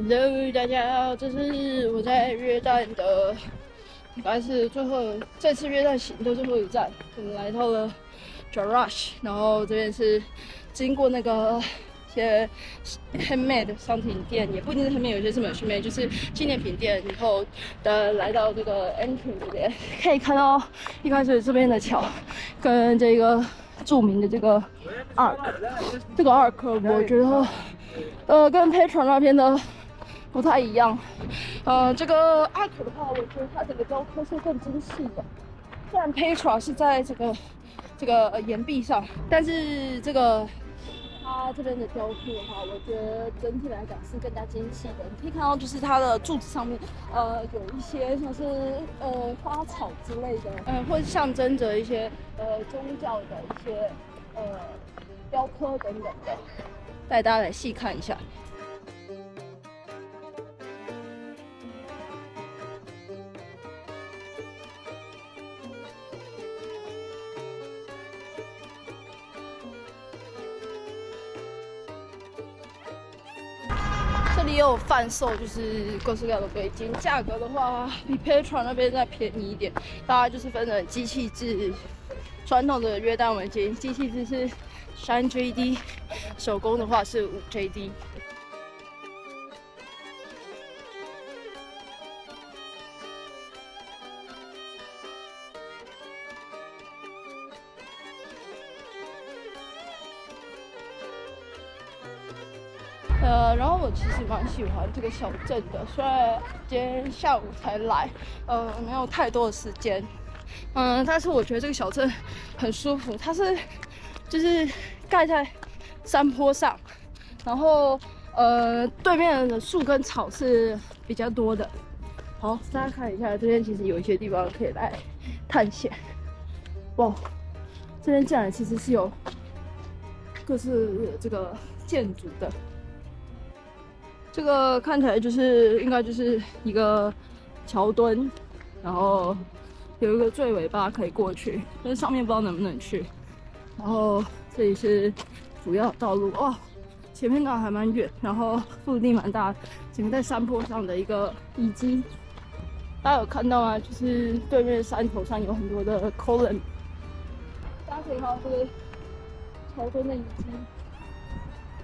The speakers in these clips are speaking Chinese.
Hello，大家好，这是我在约旦的，应该是这次约旦行的最后一站，我们来到了 Jerash， 然后这边是经过那个一些 handmade 商品店，也不一定是 handmade， 有些是 machine made， 就是纪念品店，以后来到这个 entrance 这边，可以看到一开始这边的桥跟这个著名的这个 arc， 这个 arc 我觉得跟 Petra 那边的不太一样。这个 arc 的话，我觉得它整个雕刻是更精细的。虽然 Petra 是在这个岩壁上，但是它这边的雕刻的话，我觉得整体来讲是更加精细的。你可以看到，就是它的柱子上面，有一些像是花草之类的，或是象征着一些宗教的一些雕刻等等的，带大家来细看一下。这里也有贩售，就是各式各样的围巾，价格的话比 Petra 那边再便宜一点，大概就是分成机器制、传统的约旦围巾，机器制是3JD， 手工的话是5JD。然后我其实蛮喜欢这个小镇的，虽然今天下午才来，没有太多的时间，但是我觉得这个小镇很舒服，它是就是盖在山坡上，然后对面的树跟草是比较多的。好，大家看一下，这边其实有一些地方可以来探险。哇，这边竟然其实是有各式这个建筑的。这个看起来应该就是一个桥墩，然后有一个坠尾巴可以过去，但是上面不知道能不能去。然后这里是主要道路，哇，前面那还蛮远，然后腹地蛮大，整个在山坡上的一个遗迹。大家有看到吗？就是对面山头上有很多的 column， 大家可以看到这个桥墩的遗迹，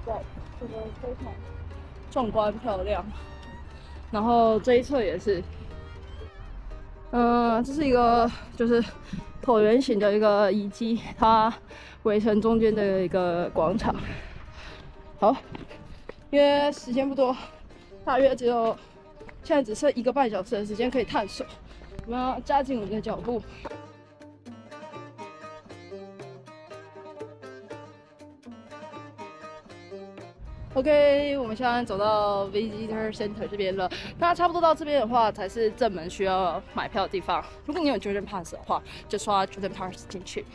对，这个非常壮观漂亮，然后这一侧也是，这是一个就是椭圆形的一个遗迹，它围成中间的一个广场。好，因为时间不多，大约现在只剩1个半小时的时间可以探索，我们要加紧我们的脚步。OK， 我们现在走到 Visitor Center 这边了。那差不多到这边的话，才是正门需要买票的地方。如果你有 Jordan Pass 的话，就刷 Jordan Pass 进去。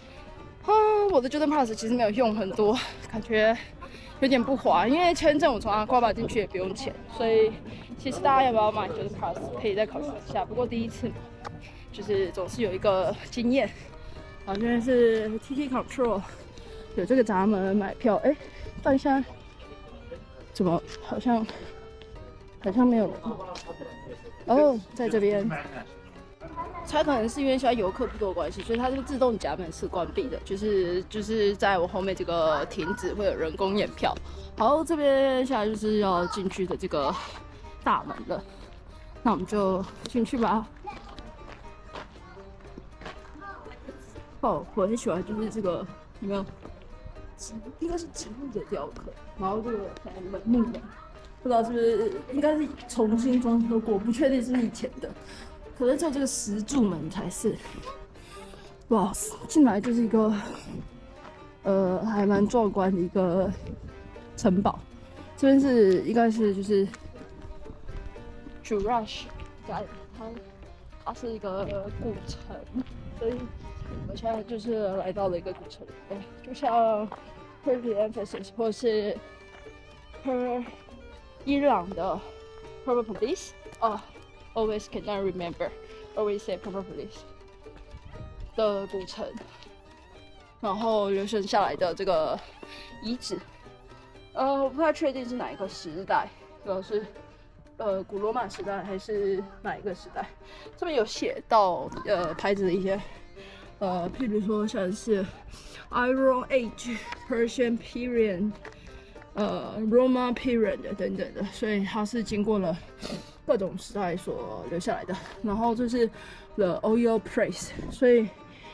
我的 Jordan Pass 其实没有用很多，感觉有点不划，因为签证我从Aqaba进去也不用钱，所以其实大家要不要买 Jordan Pass 可以再考虑一下。不过第一次就是总是有一个经验。好，这边是 TT Control， 有这个闸门买票。但现在怎么好像没有人？哦，在这边，它可能是因为现在游客不多的关系，所以它这个自动闸门是关闭的，就是在我后面这个亭子会有人工验票。好，这边现在就是要进去的这个大门了，那我们就进去吧。哦，我很喜欢就是这个有没有？应该是植物的雕刻，然后这个门木的，不知道是不是应该是重新装修过，不确定是不是以前的，可能只有这个石柱门才是。哇，进来就是一个还蛮壮观的一个城堡，这边应该是就是 Jerash， 它是一个古城，所以我们现在就是来到了一个古城，就像 Persian Emphasis 或是伊朗的 Purple Police， always cannot remember， always say Purple Police 的古城，然后留存下来的这个遗址，我不太确定是哪一个时代，主要是古罗马时代还是哪一个时代？这边有写到牌子的一些譬如说像是 Iron Age、Persian Period、Roman Period 等等的，所以它是经过了各种时代所留下来的。然后这是 The Oil Press， 所以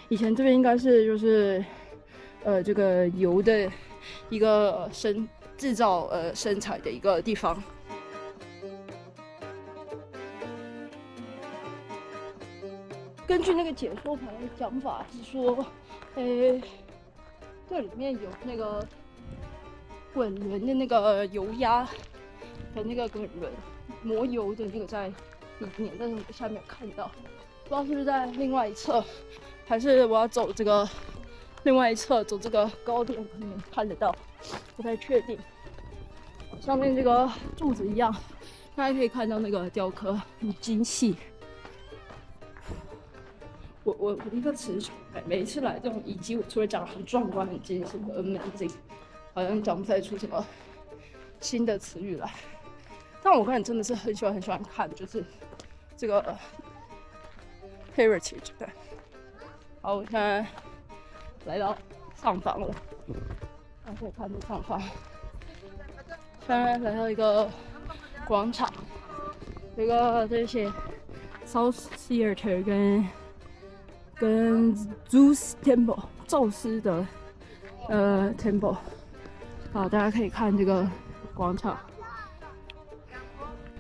以前这边应该是就是这个油的一个制造生产的一个地方。根据那个解说牌的讲法是说，这里面有那个滚轮的那个油压的那个滚轮磨油的那个在里面，但是我下面有看到，不知道是不是在另外一侧，还是我要走这个另外一侧走这个高点可能看得到，不太确定。上面这个柱子一样，大家可以看到那个雕刻很精细。我一个词，每一次来这种遗迹，我除了讲很壮观、很惊喜和 amazing， 好像讲不太出什么新的词语来。但我个人真的是很喜欢看，就是这个heritage 的。好，我现在来到上方了，大家可以看这上方。现在来到一个广场，这个这些 South Theater 跟 Zeus Temple 宙斯的Temple， 好，大家可以看这个广场。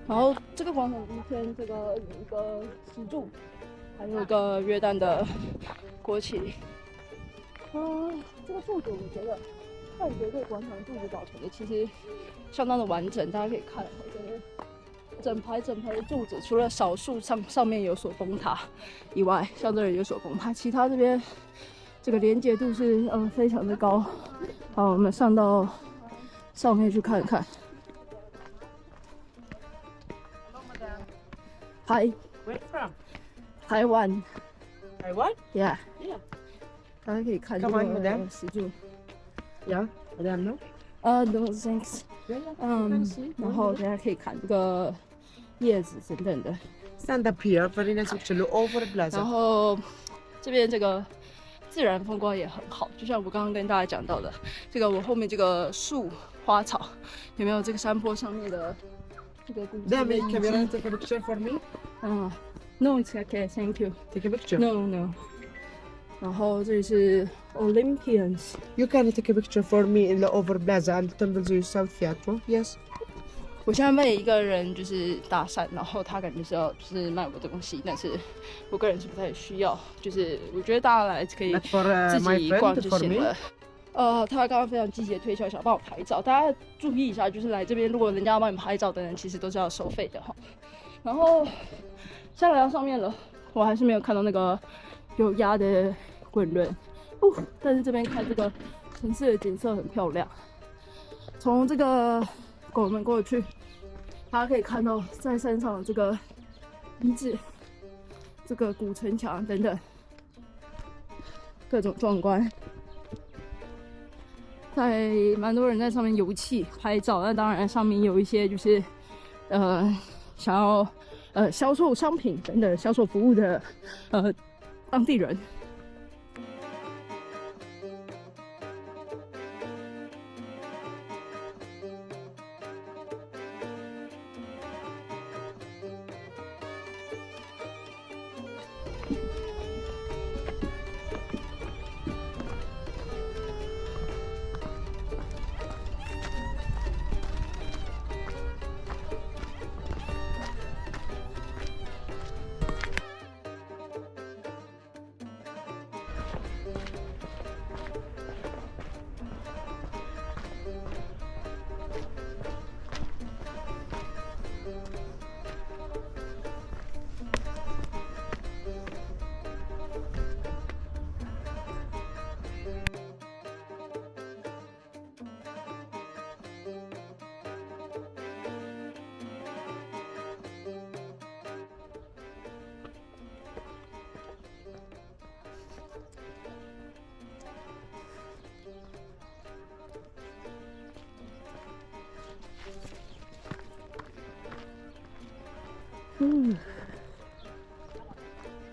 然后这个广场中间这个有一个石柱，还有一个约旦的国旗。这个柱子我觉得，看这个广场柱子保存的其实相当的完整，大家可以看，整排的柱子，除了少数上面有所崩塌以外，像这里有所崩塌，其他这边这个连接度是非常的高。好，我们上到上面去看看。Hi. Where from? Taiwan. Taiwan? Yeah. Yeah. 大家可以看这 Come on, 个 madam. 石柱。Yeah, madam, no? No thanks. Yeah, yeah. You can see. 然后大家可以看这个叶子等等的。Stand up here, very nice picture. Look over the 然 plaza. 后这边这个自然风光也很好，就像我刚刚跟大家讲到的，这个我后面这个树花草，有没有这个山坡上面的这个古迹的 Damn 遗 it, 迹 can you take a picture for me? No, it's okay, thank you. Take a picture. No. 然后这里是 Olympians。 You can take a picture for me in the over plaza and Temple Zoo South Theatre. Yes. 我现在被一个人就是搭讪，然后他感觉是要就是卖我东西，但是我个人是不太需要，就是我觉得大家来可以 But for 自 my 己逛 friend, 就 for 行 me. 了。他刚刚非常积极的推销，想帮我拍照，大家注意一下，就是来这边如果人家要帮你拍照的人，其实都是要收费的哈。然后下来到上面了，我还是没有看到那个有压的滚轮，但是这边看这个城市的景色很漂亮，从这个拱门过去。大家可以看到，在山上的这个遗址、这个古城墙等等，各种壮观。在蛮多人在上面游憩拍照，那当然上面有一些就是想要销售商品等等、销售服务的当地人。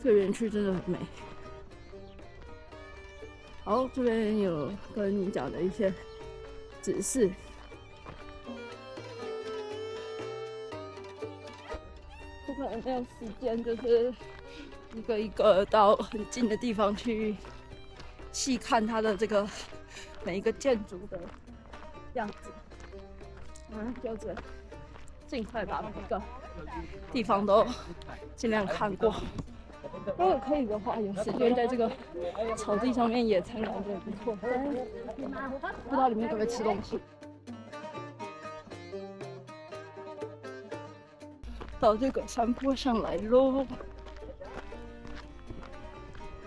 这个园区真的很美。好，这边有跟你讲的一些指示。我可能没有时间，就是一个一个到很近的地方去细看它的这个每一个建筑的样子。就是尽快把每个地方都尽量看过。如果可以的话，有时间在这个草地上面野餐，感觉也不错。不知道里面可不可以吃东西。到这个山坡上来咯。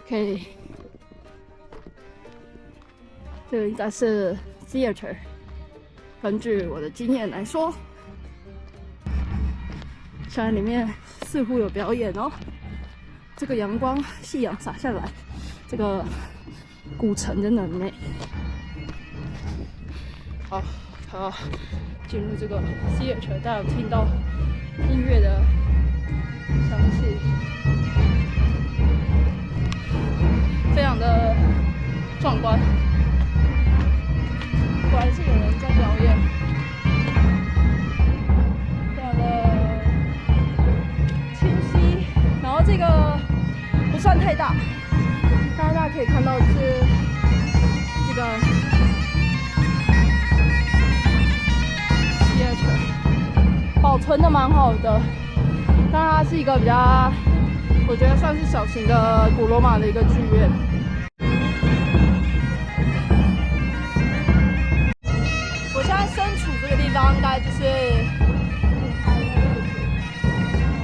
OK， 这个应该是 theater。根据我的经验来说，现在里面似乎有表演哦。这个阳光、夕阳洒下来，这个古城真的很美。好，进入这个 theater， 大家有听到音乐的响起，非常的壮观。果然是有人在表演，非常的清晰。然后这个不算太大，大家可以看到是这个 theater 保存的蛮好的，但它是一个比较，我觉得算是小型的古罗马的一个剧院。身处这个地方，应该就是舞台的位置，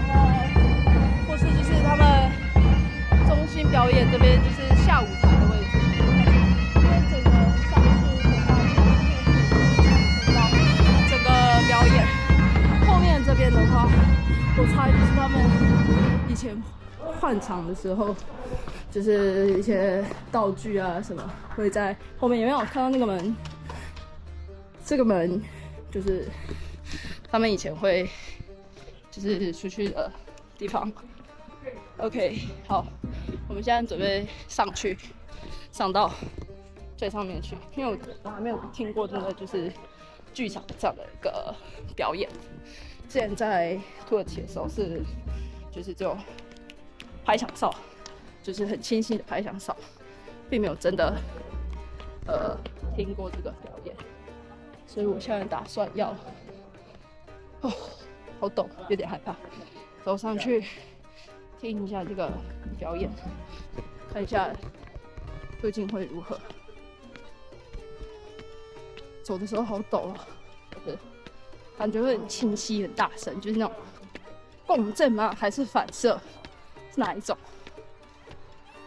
然后或是就是他们中心表演这边就是下舞台的位置。因为整个上去的话，看到整个表演。后面这边的话，我猜就是他们以前换场的时候，就是一些道具啊什么会在后面。有没有看到那个门？这个门就是他们以前会就是出去的地方。OK， 好，我们现在准备上到最上面去，因为我还没有听过真的就是剧场这样的一个表演。之前在土耳其的时候是就是只有拍响哨，就是很清晰的拍响哨，并没有真的听过这个表演。所以我现在打算要，好陡，有点害怕，走上去听一下这个表演，看一下究竟会如何。走的时候好陡啊，感觉会很清晰、很大声，就是那种共振吗？还是反射？是哪一种？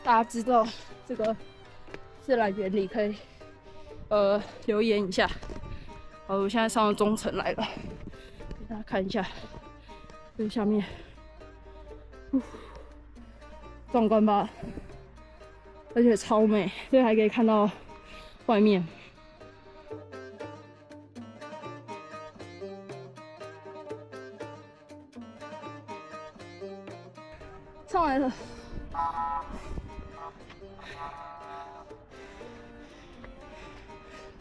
大家知道这个自然原理可以留言一下。好，我现在上到中层来了，给大家看一下这下面，壮观吧？而且超美，这还可以看到外面。上来了，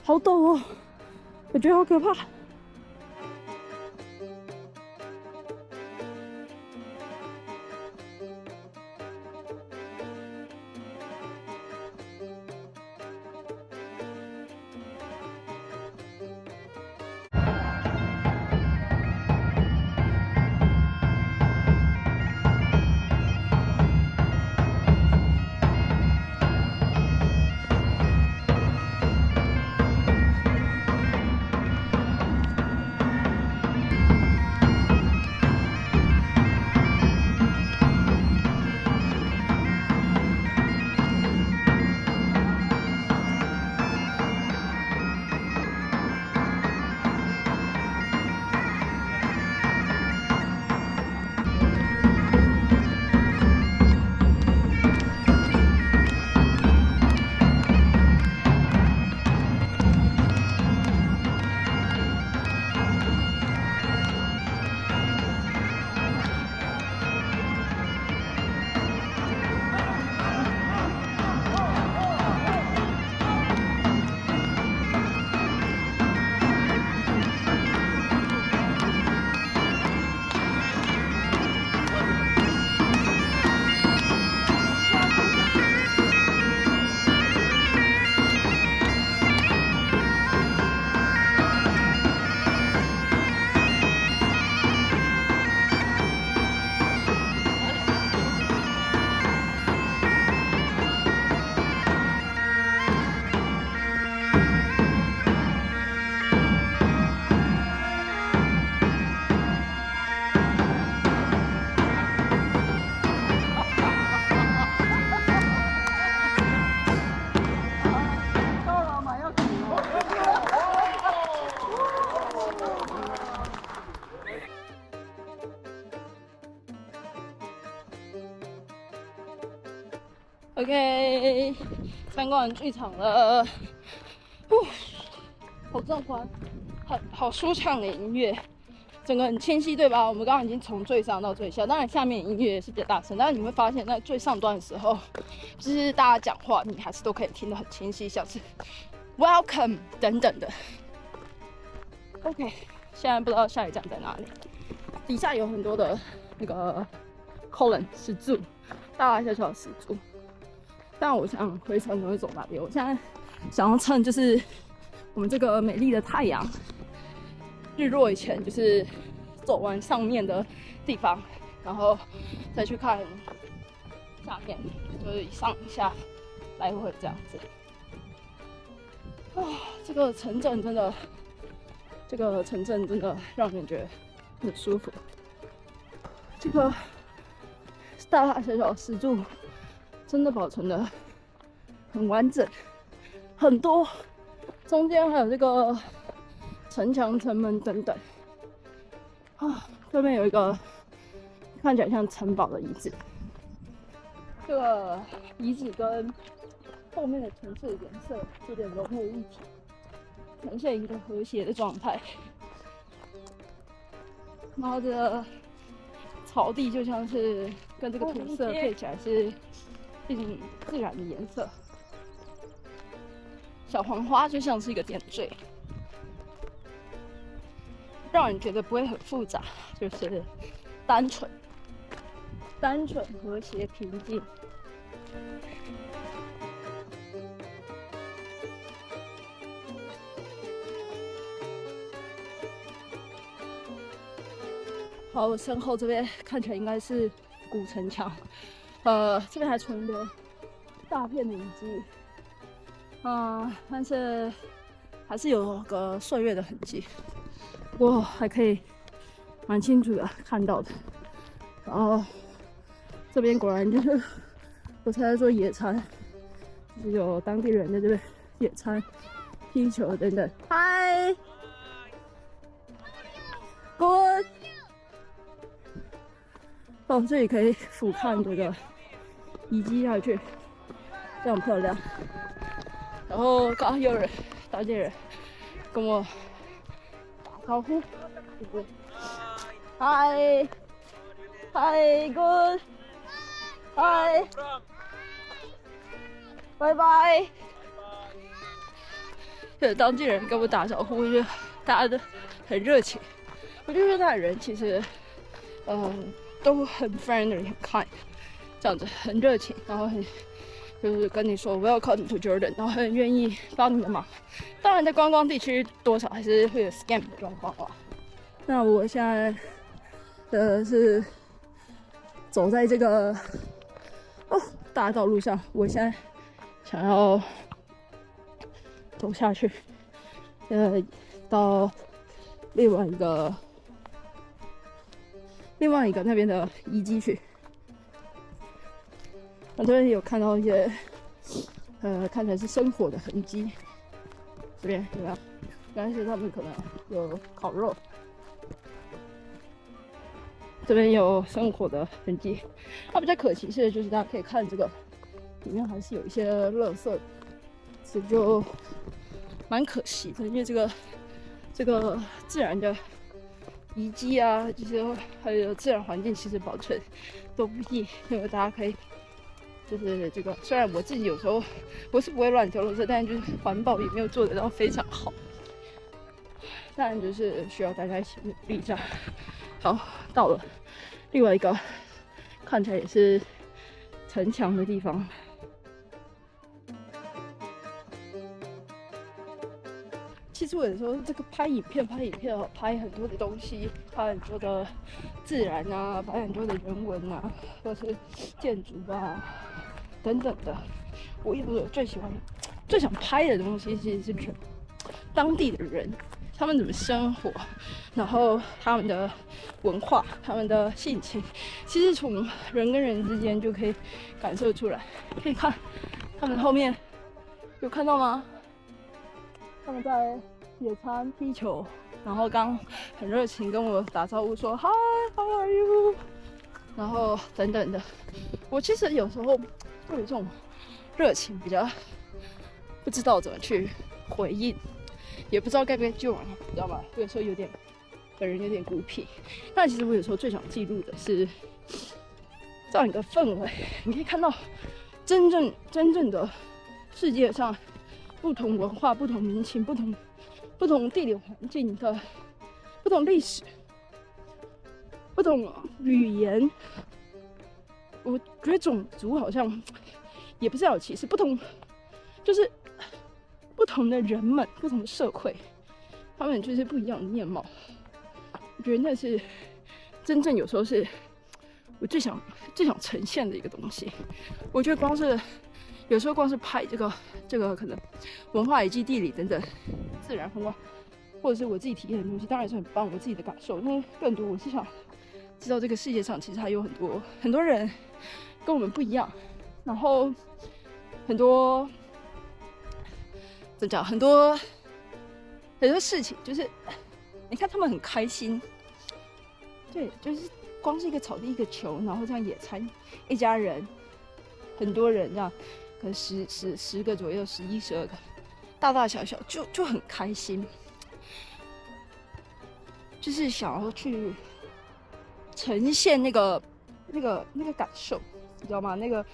好陡哦！我觉得好可怕。OK， 参观完剧场了，好壮观，好舒畅的音乐，整个很清晰，对吧？我们刚刚已经从最上到最下，当然下面音乐也是比较大声，但是你会发现在最上端的时候，就是大家讲话，你还是都可以听得很清晰，像是 Welcome 等等的。OK， 现在不知道下一站在哪里，底下有很多的那个 column 石柱，大大小小的石柱。但我想回程会走哪边？我现在想要趁就是我们这个美丽的太阳日落以前，就是走完上面的地方，然后再去看下面，就是一上一下来回这样子。这个城镇真的让人觉得很舒服。这个大大小小石柱真的保存的很完整，很多，中间还有这个城墙、城门等等。这边有一个看起来像城堡的遗址，这个遗址跟后面的城市的颜色有点融为一体，呈现一个和谐的状态。然后这个草地就像是跟这个土色配起来是一种自然的颜色，小黄花就像是一个点缀，让人觉得不会很复杂，就是单纯、和谐、平静。好，我身后这边看起来应该是古城墙，这边还存留大片的遗迹，但是还是有个岁月的痕迹，不过还可以蛮清楚的看到的。然后这边果然就是我才在做野餐，就是有当地人在这边野餐、踢球等等。嗨 ，Good。这里可以俯瞰这个遗迹下去，非常漂亮。然后刚刚有人，当地人跟我打招呼，就是嗨，嗨 ，good， 嗨，拜拜。对，当地人跟我打招呼，我觉得大家都很热情。我觉得那人其实，都很 friendly 很 kind， 这样子很热情，然后就是跟你说 welcome to Jordan， 然后很愿意帮你的忙。当然在观光地区多少还是会有 scam 的状况啊。那我现在是走在这个大道路上，我现在想要走下去，到另外一个那边的遗迹去。我这边有看到一些看起来是生火的痕迹，这边有没有？原来是他们可能有烤肉，这边有生火的痕迹。比较可惜是的就是大家可以看这个里面还是有一些垃圾，这就蛮可惜的，因为这个自然的遗迹啊，就是还有自然环境，其实保存都不易，因为大家可以就是这个，虽然我自己有时候我是不会乱丢垃圾，但就是环保也没有做得到非常好，当然就是需要大家一起努力这样。好，到了另外一个看起来也是城墙的地方。其实我有时候这个拍影片，拍很多的东西，拍很多的自然啊，拍很多的人文啊，或是建筑啊等等的。我最想拍的东西，其实是人，当地的人，他们怎么生活，然后他们的文化、他们的性情，其实从人跟人之间就可以感受出来。可以看他们后面，有看到吗？他们在野餐、踢球，然后刚很热情跟我打招呼说 Hi， how are you？ 然后等等的。我其实有时候会有这种热情，比较不知道怎么去回应，也不知道该不该救啊，你知道吗？有时候本人有点孤僻，但其实我有时候最想记录的是这样一个氛围，你可以看到真正的世界上不同文化、不同民情、不同地理环境的不同历史、不同语言。我觉得种族好像也不是要有歧视，就是不同的人们、不同的社会，他们就是不一样的面貌。我觉得那是真正有时候是我最想呈现的一个东西。我觉得有时候光是拍这个可能文化以及地理等等自然风光，或者是我自己体验的东西，当然是很棒，我自己的感受。因为更多我是想知道这个世界上其实还有很多人跟我们不一样，然后很多怎么讲，很多事情，就是你看他们很开心，对，就是光是一个草地一个球，然后这样野餐，一家人很多人这样，可能十个左右，11、12个，大大小小就很开心，就是想要去呈现那个感受，你知道吗？那个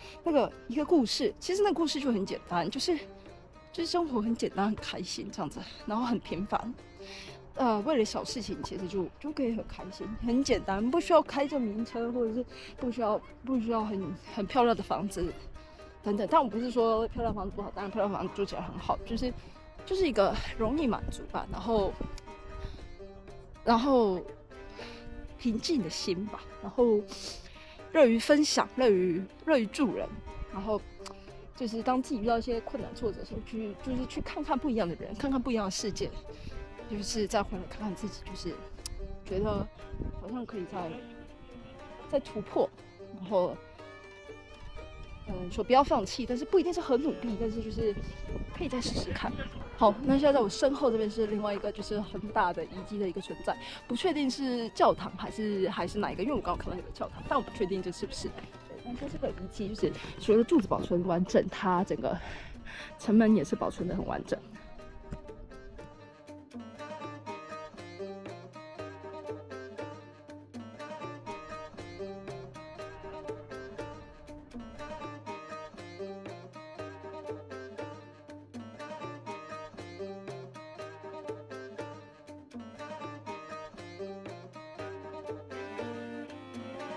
一个故事，其实那个故事就很简单，就是生活很简单，很开心这样子，然后很平凡。为了小事情，其实就可以很开心，很简单，不需要开着名车，或者是不需要很漂亮的房子等等。但我不是说漂亮房子不好，当然漂亮房子住起来很好，就是一个容易满足吧，然后平静的心吧，然后乐于分享，乐于助人，然后就是当自己遇到一些困难挫折的时候，去看看不一样的人，看看不一样的世界。就是再回来看看自己，就是觉得好像可以再突破，然后说不要放弃，但是不一定是很努力，但是就是可以再试试看。好，那现在在我身后这边是另外一个就是很大的遗迹的一个存在，不确定是教堂还是哪一个，因为我刚刚看到有个教堂，但我不确定这是不是。但是这个遗迹就是除了柱子保存完整，它整个城门也是保存得很完整。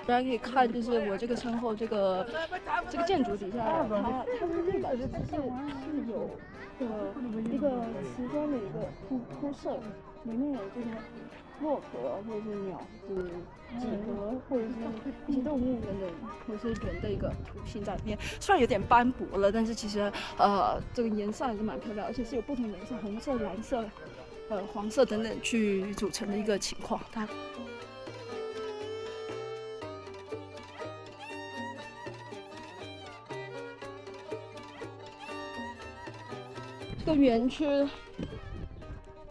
大家可以看，就是我这个身后这个建筑底下，它是地板是有一个瓷砖的一个铺设，里面有这个骆驼或者是鸟，就是几何或者是一些动物等等，或者是人的一个图形在里面。虽然有点斑驳了，但是其实这个颜色还是蛮漂亮，而且是有不同颜色，红色、蓝色、黄色等等去组成的一个情况。它这个园区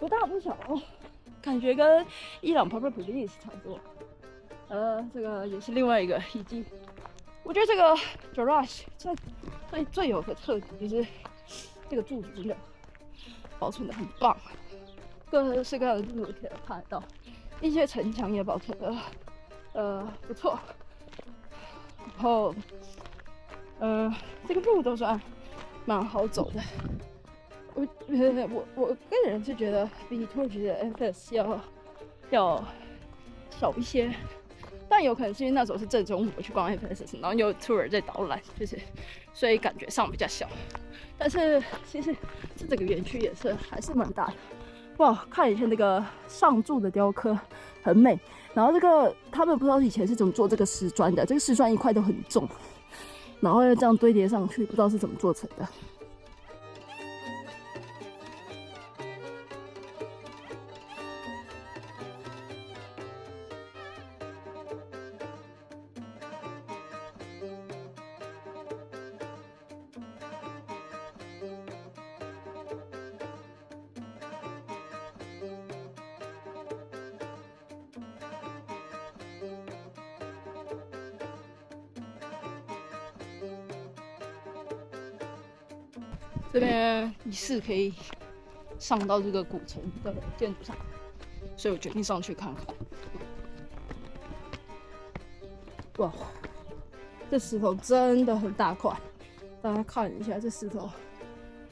不大不小，感觉跟伊朗 Persepolis 差不多。这个也是另外一个遗迹。我觉得这个 Jerash 最有个特点就是这个柱子真的保存的很棒，各式各样的柱子可以看得到，一些城墙也保存的不错。然后这个路都算蛮好走的。我个人是觉得比土耳其的 Efes 要小一些，但有可能是因为那时候是正中午我去逛 Efes， 然后有 tour 在导览，就是所以感觉上比较小。但是其实这整个园区也是还是蛮大的。哇，看一下那个上柱的雕刻很美，然后这个他们不知道以前是怎么做这个石砖的，这个石砖一块都很重，然后要这样堆叠上去，不知道是怎么做成的。这边疑似可以上到这个古城的建筑上，所以我决定上去看看。哇，这石头真的很大块，大家看一下这石头，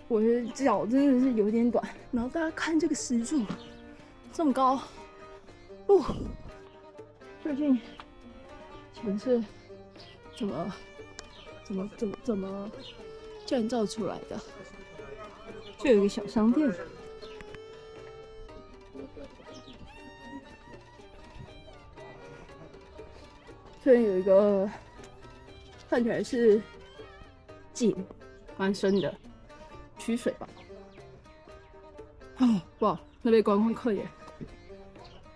我的脚真的是有点短。然后大家看这个石柱这么高，究竟钱是怎么建造出来的？这有一个小商店，这边有一个看起来是井，蛮深的，取水吧。哦，哇，那边观光客耶，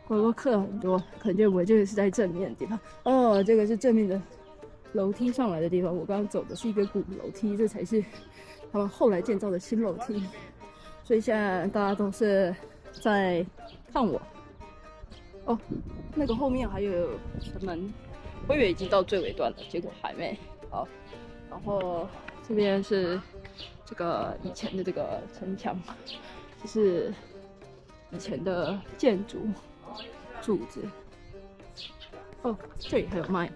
观光客很多，可见我这个是在正面的地方。哦，这个是正面的楼梯上来的地方。我刚刚走的是一个古楼梯，这才是他们后来建造的新楼梯。所以现在大家都是在看我。哦，那个后面还有城门，我以为已经到最尾端了，结果还没。好，然后这边是这个以前的这个城墙，就是以前的建筑柱子。哦，这里还有卖，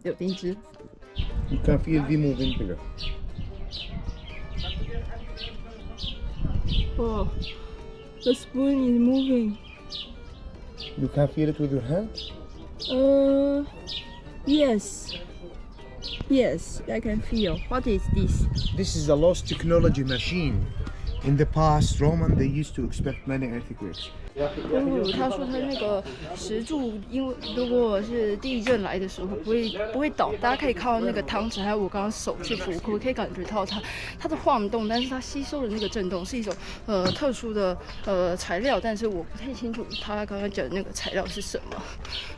柳丁汁。You can feel the moving here. Oh, the spoon is moving. You can feel it with your hand? Yes. Yes, I can feel. What is this? This is a lost technology machine. In the past, Roman they used to expect many earthquakes. 他说他那个石柱，因为如果是地震来的时候不会倒，大家可以看到那个汤匙，还有我刚刚手去扶，我可以感觉到它的晃动，但是它吸收的那个震动是一种特殊的材料，但是我不太清楚他刚刚讲的那个材料是什么。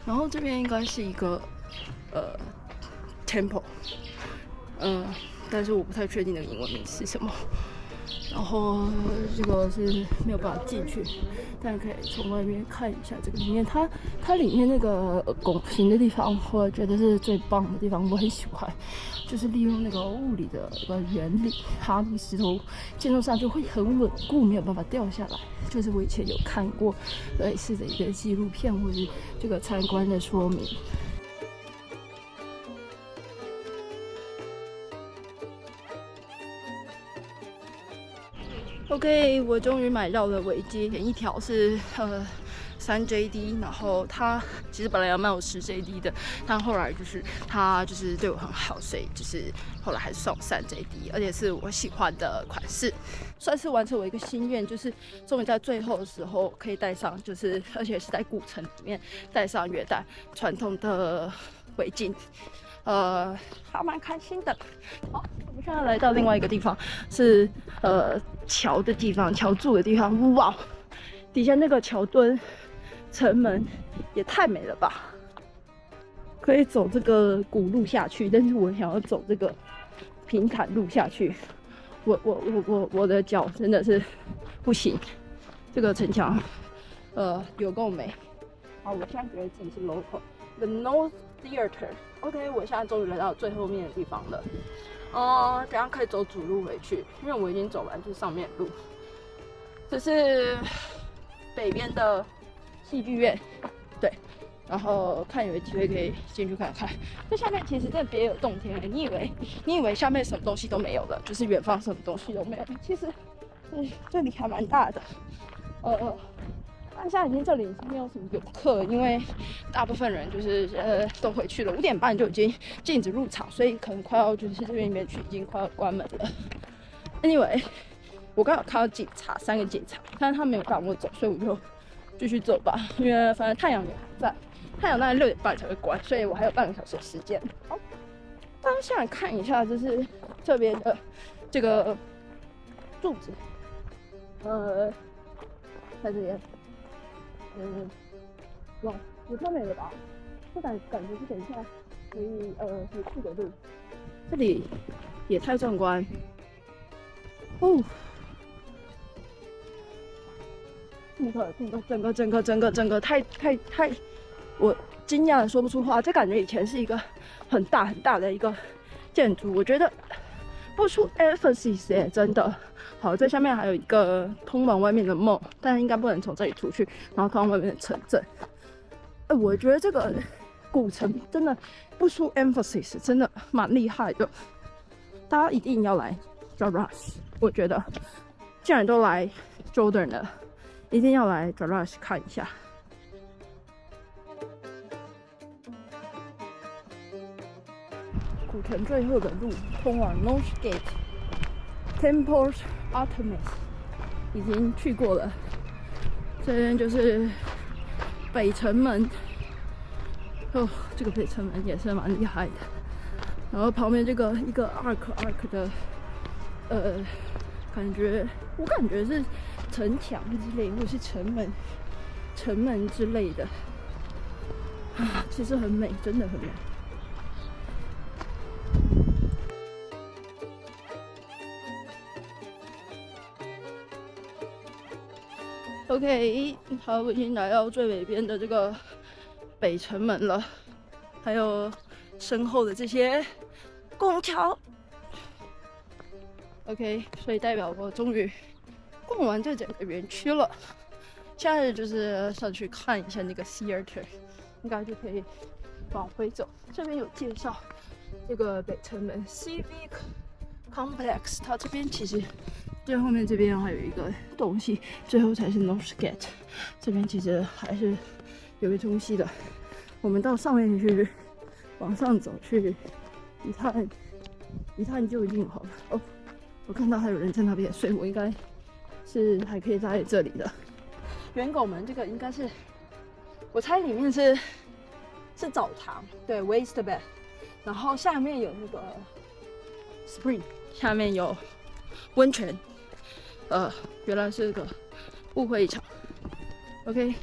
然后这边应该是一个temple， 但是我不太确定那个英文名字是什么。然后这个是没有办法进去，但可以从外面看一下这个里面。它里面那个拱形的地方，我觉得是最棒的地方，我很喜欢。就是利用那个物理的一个原理，它那个石头建筑上就会很稳固，没有办法掉下来。就是我以前有看过类似的一个纪录片或者这个参观的说明。OK， 我终于买到了围巾，一条是3JD， 然后他其实本来要卖我10JD 的，但后来他对我很好，所以后来还是送我3JD， 而且是我喜欢的款式，算是完成我一个心愿，就是终于在最后的时候可以戴上，而且是在古城里面戴上约旦传统的围巾。还蛮开心的。好，我们现在来到另外一个地方，是桥的地方，桥柱的地方。哇，底下那个桥墩、城门也太美了吧！可以走这个古路下去，但是我想要走这个平坦路下去。我的脚真的是不行。这个城墙，有够美。好，我现在觉得自己是 local。The North Theater。OK， 我现在终于来到最后面的地方了。等下可以走主路回去，因为我已经走完这上面的路。这是北边的戏剧院，对。然后看有机会可以进去看看。这下面其实真的别有洞天，你以为下面什么东西都没有了，就是远方什么东西都没有。其实，这里还蛮大的。但现在这里已经没有什么游客，因为大部分人都回去了，5点半就已经禁止入场，所以可能快要这边里面去已经快要关门了。Anyway， 我刚好看到3个警察，但是他没有赶我走，所以我就继续走吧，因为反正太阳也还在，太阳大概6点半才会关，所以我还有半个小时的时间。好，大家现在看一下，就是这边的这个柱子，在这边。哇，也太美了吧！这感觉是等一下可以回去的路。这里也太壮观哦！整个太，我惊讶的说不出话。这感觉以前是一个很大的一个建筑，我觉得不出 emphasis 耶，真的。好，在下面还有一个通往外面的梦，但应该不能从这里出去，然后通往外面的城镇。我觉得这个古城真的不出 emphasis， 真的蛮厉害的。大家一定要来 Jarash， 我觉得既然都来 Jordan 了，一定要来 Jarash 看一下。古城最后的路通往 North Gate、Temple Artemis， 已经去过了。这边就是北城门。哦，这个北城门也是蛮厉害的。然后旁边这个一个 arc 的，我感觉是城墙之类，或是城门之类的。啊，其实很美，真的很美。OK， 好，我已经来到最北边的这个北城门了，还有身后的这些拱桥。OK， 所以代表我终于逛完这整个园区了。现在就是上去看一下那个 theater， 应该就可以往回走。这边有介绍这个北城门 Civic Complex， 它这边其实最后面这边还有一个东西，最后才是 North Gate。这边其实还是有个东西的。我们到上面去，往上走去一探究竟好了。哦，我看到还有人在那边，所以我应该是还可以在这里的。圆拱门这个应该是，我猜里面是澡堂，对 ，waste bath， 然后下面有那个 spring， 下面有温泉。原来是个误会一场。OK，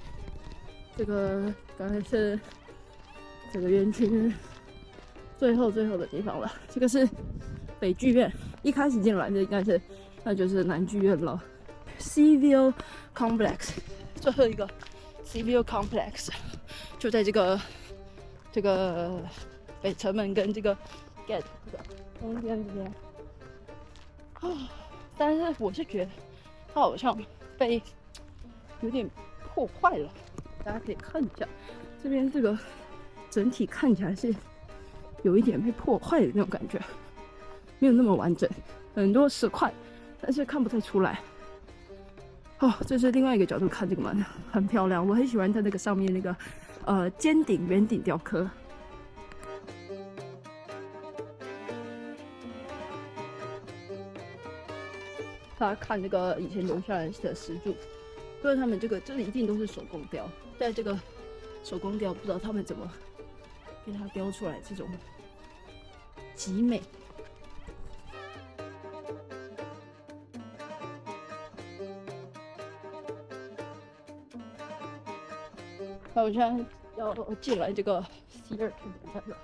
这个刚才是这个园区最后的地方了。这个是北剧院，一开始进来的应该是，那就是南剧院了。Civil Complex， 最后一个 Civil Complex 就在这个北城门跟这个 Gate 这个中间这边。但是我是觉得它好像被有点破坏了，大家可以看一下，这边这个整体看起来是有一点被破坏的那种感觉，没有那么完整，很多石块，但是看不太出来。哦，这是另外一个角度看这个门，很漂亮，我很喜欢它那个上面那个尖顶圆顶雕刻。大家看这个以前留下来的石柱，所以他们这一定都是手工雕，在这个手工雕不知道他们怎么给它雕出来这种极美。那我现在要进来这个希尔特里面了。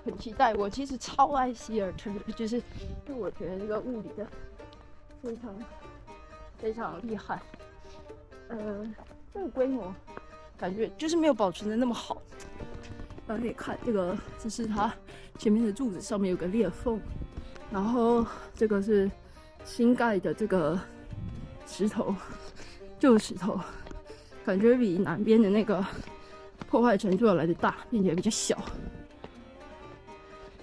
很期待，我其实超爱希尔特，就是因为我觉得这个物理的非常厉害。这个规模感觉就是没有保存的那么好。大家可以看这个，这是它前面的柱子上面有个裂缝，然后这个是新盖的这个石头，旧石头，感觉比南边的那个破坏程度要来的大，并且比较小。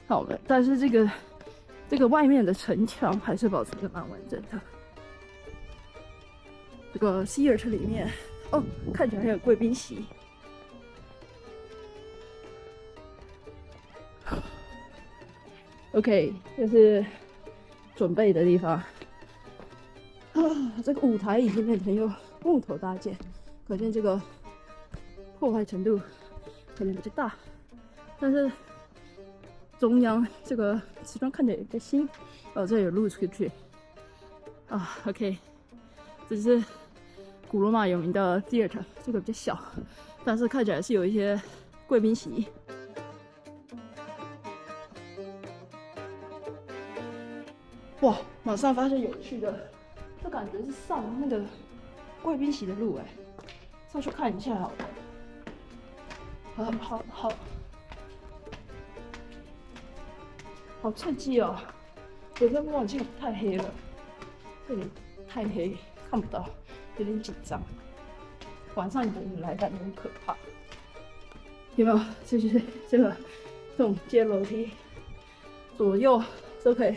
好了，但是这个外面的城墙还是保持的蛮完整的。这个希尔特里面，哦，看起来还有贵宾席。OK， 这是准备的地方。这个舞台已经变成用木头搭建，可见这个破坏程度可能比较大，但是中央这个瓷砖看起来有点新，这有露出去啊。OK， 这是古罗马有名的 theater， 这个比较小，但是看起来是有一些贵宾席。哇，马上发现有趣的，这感觉是上那个贵宾席的路哎，上去看一下好了。好刺激哦！我这望远镜太黑了，这里太黑，看不到，有点紧张。晚上一个人来感觉很可怕。有没有？这就是这种阶楼梯，左右都可以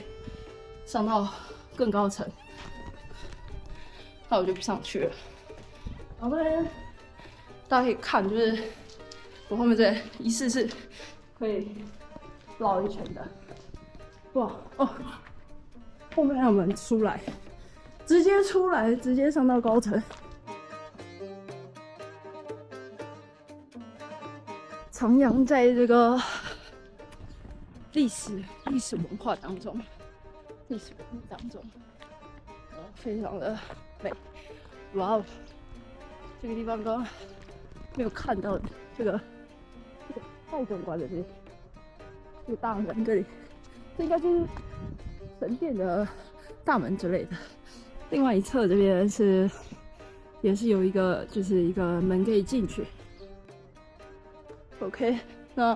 上到更高层。那我就不上去了。然后这边大家可以看，就是我后面这疑似是可以绕一圈的。哇哦！后面还有门出来，直接出来，直接上到高层。徜徉在这个历史文化当中，非常的美。哇哦，这个地方刚刚没有看到的，这个太壮观了，这个大门这里，这应该就是神殿的大门之类的。另外一侧这边也是有一个，就是一个门可以进去。OK， 那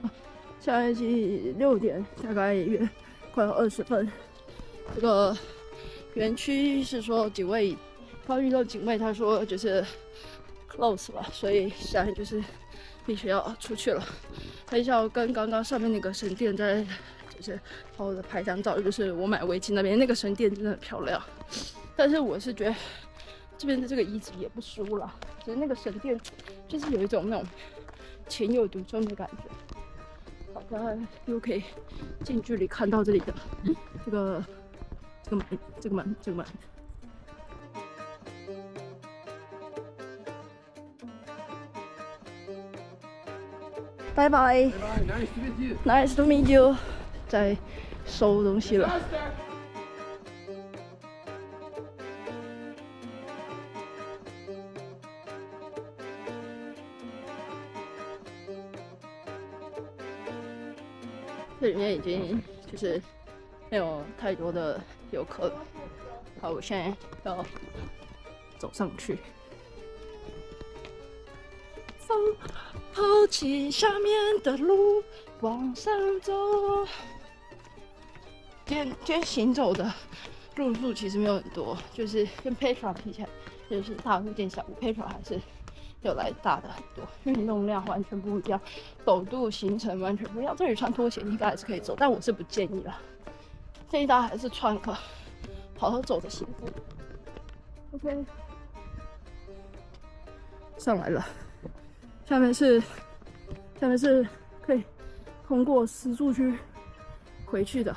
现在6点，大概也快要20分。这个园区是说警卫，刚遇到警卫，他说就是 close 了，所以现在就是必须要出去了。很想跟刚刚上面那个神殿在，就是好好的拍张照，就是我买围巾那边那个神殿真的很漂亮。但是我是觉得这边的这个遗址也不输了，只是那个神殿就是有一种那种情有独钟的感觉。好像又可以近距离看到这里的这个门。拜拜 ，Nice to meet you。在收东西了。这里面已经就是没有太多的游客了。好，我现在要走上去。跑起下面的路，往上走。今天行走的路数其实没有很多，就是跟 Petra 比起来，就是大路见小路 ，Petra 还是有来大的很多，运动量完全不一样，陡度行程完全不一样。这里穿拖鞋应该还是可以走，但我是不建议啦，建议大家还是穿个好好走的鞋子。OK， 上来了。下面是可以通过石柱区回去的，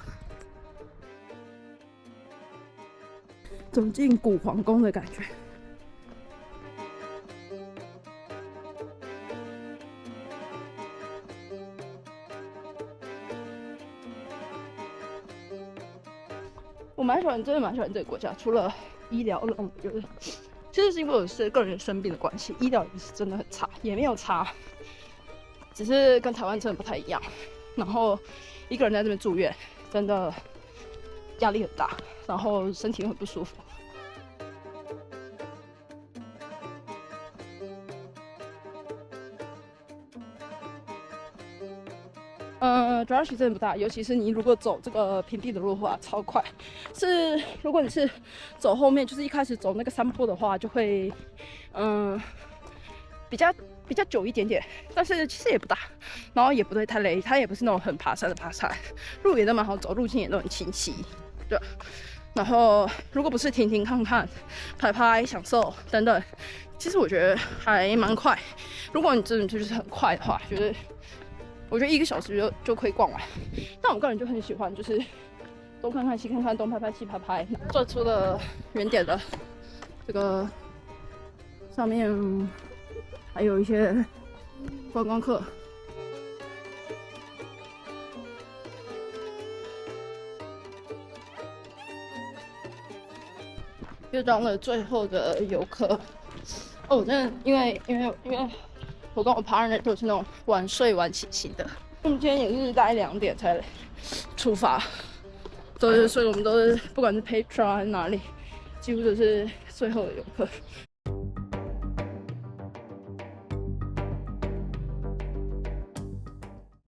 走进古皇宫的感觉。我真的蛮喜欢这个国家，除了医疗让我觉得。其实是因为我是个人生病的关系，医疗也是真的很差，也没有差，只是跟台湾真的不太一样。然后一个人在这边住院，真的压力很大，然后身体又很不舒服。转弯时真的不大，尤其是你如果走这个平地的路的话，超快。如果你是走后面，就是一开始走那个山坡的话，就会比较久一点点，但是其实也不大，然后也不会太累，它也不是那种很爬山的爬山，路也都蛮好走，路径也都很清晰，对。然后如果不是停停看看、拍拍、享受等等，其实我觉得还蛮快。如果你真的就是很快的话，我觉得1个小时就可以逛完。但我个人就很喜欢，就是东看看西看看，东拍拍西拍拍。这出了原点的这个上面还有一些观光客。乐章的最后的游客，我真的因为我跟我 partner 都是那种晚睡晚起型的，我们今天也是大概2点才出发，所以我们都是不管是 Petra 还是哪里，几乎都是最后的游客。